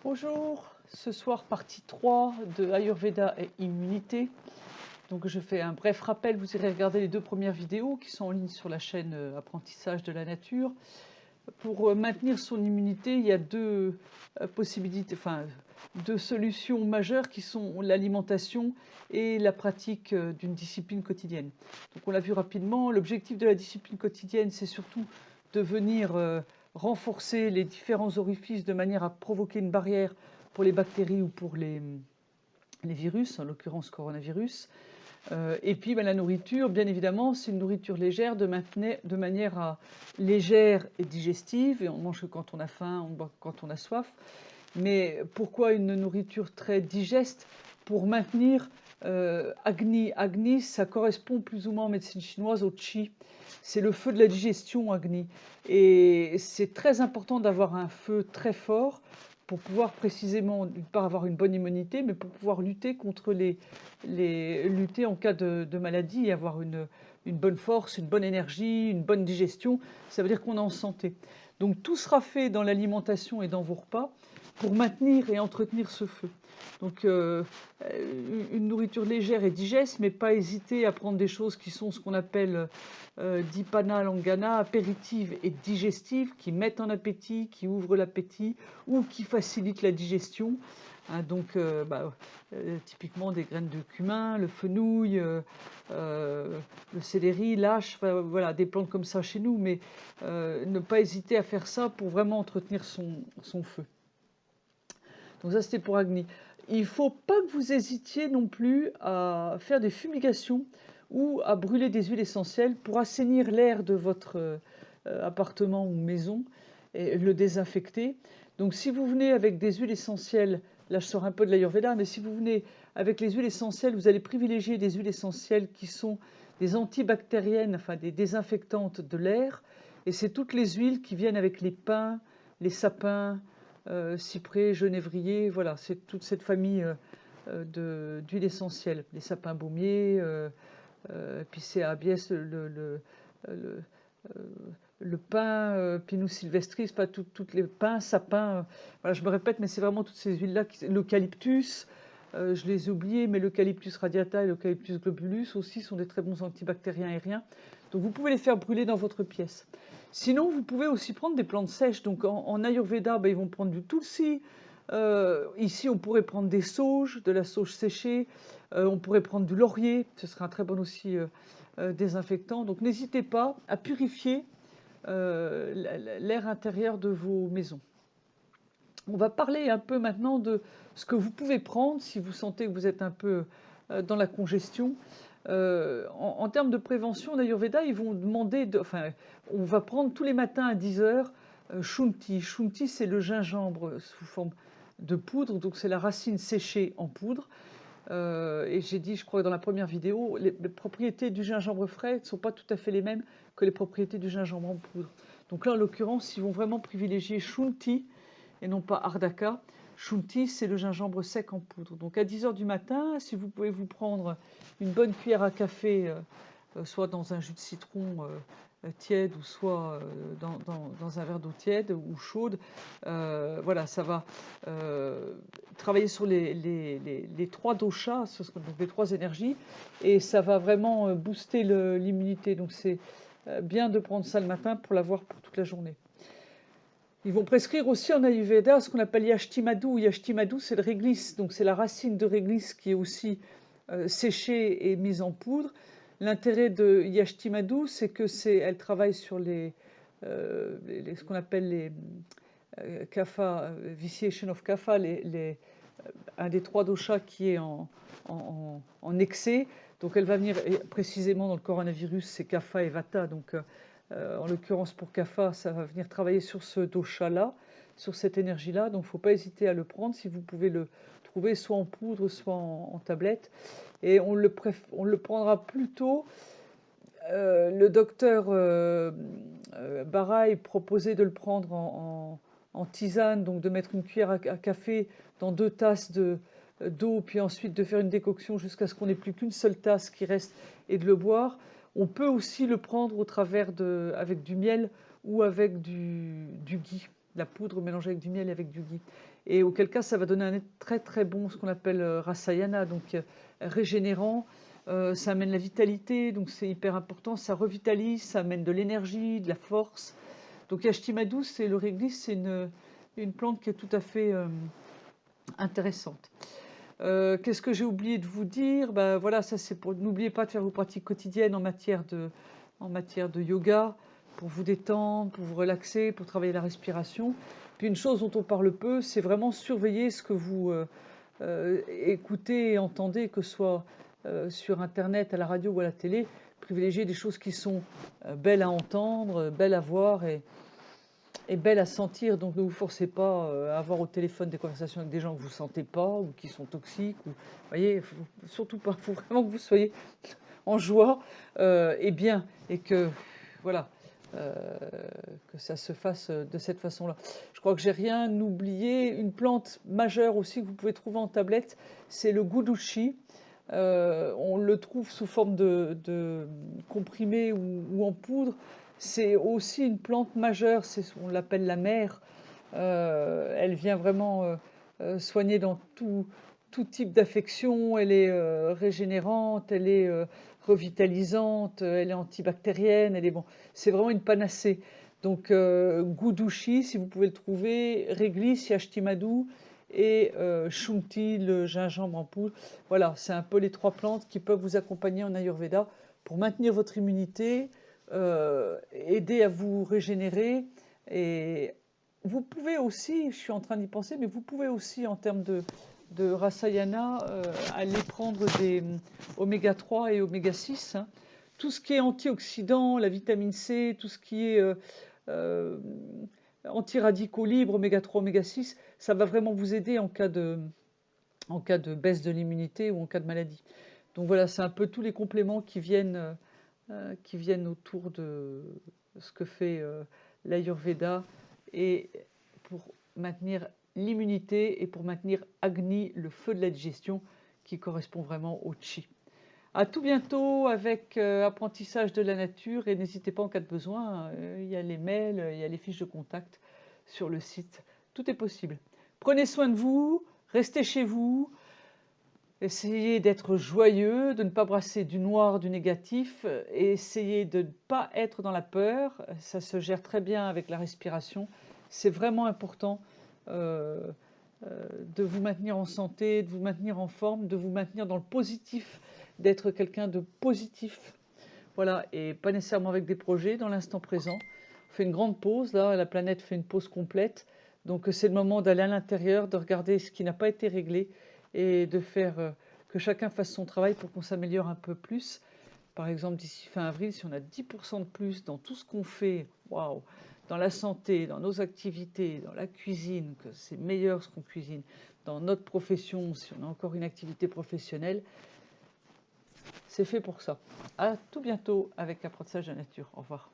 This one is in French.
Bonjour, ce soir partie 3 de Ayurveda et immunité. Donc je fais un bref rappel, vous irez regarder les 2 premières vidéos qui sont en ligne sur la chaîne Apprentissage de la nature. Pour maintenir son immunité, il y a 2 possibilités, enfin 2 solutions majeures qui sont l'alimentation et la pratique d'une discipline quotidienne. Donc on l'a vu rapidement, l'objectif de la discipline quotidienne, c'est surtout de venir renforcer les différents orifices de manière à provoquer une barrière pour les bactéries ou pour les virus, en l'occurrence coronavirus. Et puis la nourriture, bien évidemment, c'est une nourriture légère de manière à légère et digestive. Et on mange que quand on a faim, on boit quand on a soif. Mais pourquoi une nourriture très digeste? Pour maintenir Agni. Agni, ça correspond plus ou moins en médecine chinoise au Qi. C'est le feu de la digestion, Agni. Et c'est très important d'avoir un feu très fort pour pouvoir précisément, d'une part, avoir une bonne immunité, mais pour pouvoir lutter contre lutter en cas de maladie et avoir une bonne force, une bonne énergie, une bonne digestion. Ça veut dire qu'on est en santé. Donc tout sera fait dans l'alimentation et dans vos repas pour maintenir et entretenir ce feu. Donc une nourriture légère et digeste, mais pas hésiter à prendre des choses qui sont ce qu'on appelle dipana langana, apéritives et digestives, qui mettent en appétit, qui ouvrent l'appétit ou qui facilitent la digestion. Hein, donc typiquement des graines de cumin, le fenouil, le céleri, l'ache, enfin, voilà, des plantes comme ça chez nous, mais ne pas hésiter à faire ça pour vraiment entretenir son feu. Donc ça, c'était pour Agni. Il ne faut pas que vous hésitiez non plus à faire des fumigations ou à brûler des huiles essentielles pour assainir l'air de votre appartement ou maison et le désinfecter. Donc si vous venez avec des huiles essentielles, là je sors un peu de l'Ayurveda, mais si vous venez avec les huiles essentielles, vous allez privilégier des huiles essentielles qui sont des antibactériennes, enfin des désinfectantes de l'air. Et c'est toutes les huiles qui viennent avec les pins, les sapins, cyprès, genévrier, voilà, c'est toute cette famille d'huiles essentielles. Les sapins baumiers, puis c'est à Biès le, le pin, Pinus sylvestris, pas toutes les pins, sapins. Voilà, je me répète, mais c'est vraiment toutes ces huiles-là. L'eucalyptus, je les ai oubliés, mais l'eucalyptus radiata et l'eucalyptus globulus aussi sont des très bons antibactériens aériens. Donc vous pouvez les faire brûler dans votre pièce. Sinon, vous pouvez aussi prendre des plantes sèches. Donc en Ayurveda, ils vont prendre du tulsi. Ici, on pourrait prendre des sauges, de la sauge séchée. On pourrait prendre du laurier. Ce serait un très bon aussi désinfectant. Donc n'hésitez pas à purifier l'air intérieur de vos maisons. On va parler un peu maintenant de ce que vous pouvez prendre si vous sentez que vous êtes un peu dans la congestion. En termes de prévention, d'Ayurveda, ils vont demander, on va prendre tous les matins à 10 heures Shunti. Shunti, c'est le gingembre sous forme de poudre, donc c'est la racine séchée en poudre. Et j'ai dit, je crois, dans la première vidéo, les propriétés du gingembre frais ne sont pas tout à fait les mêmes que les propriétés du gingembre en poudre. Donc là, en l'occurrence, ils vont vraiment privilégier Shunti et non pas Ardaka. Shunti, c'est le gingembre sec en poudre. Donc à 10 heures du matin, si vous pouvez vous prendre une bonne cuillère à café, soit dans un jus de citron tiède ou soit dans un verre d'eau tiède ou chaude, voilà, ça va travailler sur les 3 doshas, donc les 3 énergies, et ça va vraiment booster l'immunité. Donc c'est bien de prendre ça le matin pour l'avoir pour toute la journée. Ils vont prescrire aussi en Ayurveda ce qu'on appelle Yashtimadu. Yashtimadu, c'est le réglisse, donc c'est la racine de réglisse qui est aussi séchée et mise en poudre. L'intérêt de Yashtimadu, c'est que elle travaille sur ce qu'on appelle les kapha, vitiation of kapha, un des 3 doshas qui est en excès. Donc elle va venir précisément dans le coronavirus, c'est kapha et vata. Donc en l'occurrence pour kapha, ça va venir travailler sur ce dosha-là, sur cette énergie-là. Donc il ne faut pas hésiter à le prendre si vous pouvez le trouver soit en poudre, soit en tablette. Et on le prendra plutôt. Le docteur Baraï proposait de le prendre en tisane, donc de mettre une cuillère à café dans 2 tasses d'eau, puis ensuite de faire une décoction jusqu'à ce qu'on n'ait plus qu'une seule tasse qui reste et de le boire. On peut aussi le prendre avec du miel ou avec du ghee. la poudre mélangée avec du miel et avec du ghee. Et auquel cas, ça va donner un très très bon, ce qu'on appelle rasayana, donc régénérant. Ça amène la vitalité, donc c'est hyper important. Ça revitalise, ça amène de l'énergie, de la force. Donc Yashtimadou, c'est le réglisse, c'est une plante qui est tout à fait intéressante. Qu'est-ce que j'ai oublié de vous dire? Ben, voilà, ça c'est pour. N'oubliez pas de faire vos pratiques quotidiennes en matière de yoga, pour vous détendre, pour vous relaxer, pour travailler la respiration. Puis une chose dont on parle peu, c'est vraiment surveiller ce que vous écoutez et entendez, que ce soit sur Internet, à la radio ou à la télé. Privilégier des choses qui sont belles à entendre, belles à voir et belle à sentir. Donc ne vous forcez pas à avoir au téléphone des conversations avec des gens que vous ne sentez pas ou qui sont toxiques. Vous voyez, surtout pas. Il faut vraiment que vous soyez en joie et bien, et que voilà, que ça se fasse de cette façon-là. Je crois que j'ai rien oublié. Une plante majeure aussi que vous pouvez trouver en tablette, c'est le guduchi. On le trouve sous forme de comprimé ou en poudre. C'est aussi une plante majeure, on l'appelle la mère. Elle vient vraiment soigner dans tout type d'affection. Elle est régénérante, elle est revitalisante, elle est antibactérienne. Elle est bon. C'est vraiment une panacée. Donc Gudushi, si vous pouvez le trouver, Réglisse, Yashtimadou et Shunti, le gingembre en poudre. Voilà, c'est un peu les trois plantes qui peuvent vous accompagner en Ayurveda pour maintenir votre immunité, aider à vous régénérer. Et vous pouvez aussi, je suis en train d'y penser, mais vous pouvez aussi, en termes de Rasayana, aller prendre des oméga 3 et oméga 6. Hein. Tout ce qui est antioxydant, la vitamine C, tout ce qui est euh, antiradicaux libres, oméga 3, oméga 6, ça va vraiment vous aider en cas de baisse de l'immunité ou en cas de maladie. Donc voilà, c'est un peu tous les compléments qui viennent autour de ce que fait l'Ayurveda et pour maintenir l'immunité et pour maintenir Agni, le feu de la digestion, qui correspond vraiment au Chi. À tout bientôt avec apprentissage de la nature et n'hésitez pas en cas de besoin, il y a les mails, il y a les fiches de contact sur le site, tout est possible. Prenez soin de vous, restez chez vous, essayez d'être joyeux, de ne pas brasser du noir, du négatif, et essayez de ne pas être dans la peur, ça se gère très bien avec la respiration, c'est vraiment important de vous maintenir en santé, de vous maintenir en forme, de vous maintenir dans le positif, d'être quelqu'un de positif, voilà, et pas nécessairement avec des projets, dans l'instant présent. On fait une grande pause, là, la planète fait une pause complète, donc c'est le moment d'aller à l'intérieur, de regarder ce qui n'a pas été réglé, et de faire que chacun fasse son travail pour qu'on s'améliore un peu plus. Par exemple, d'ici fin avril, si on a 10% de plus dans tout ce qu'on fait, waouh, dans la santé, dans nos activités, dans la cuisine, que c'est meilleur ce qu'on cuisine, dans notre profession, si on a encore une activité professionnelle, c'est fait pour ça. À tout bientôt avec l'apprentissage de la nature. Au revoir.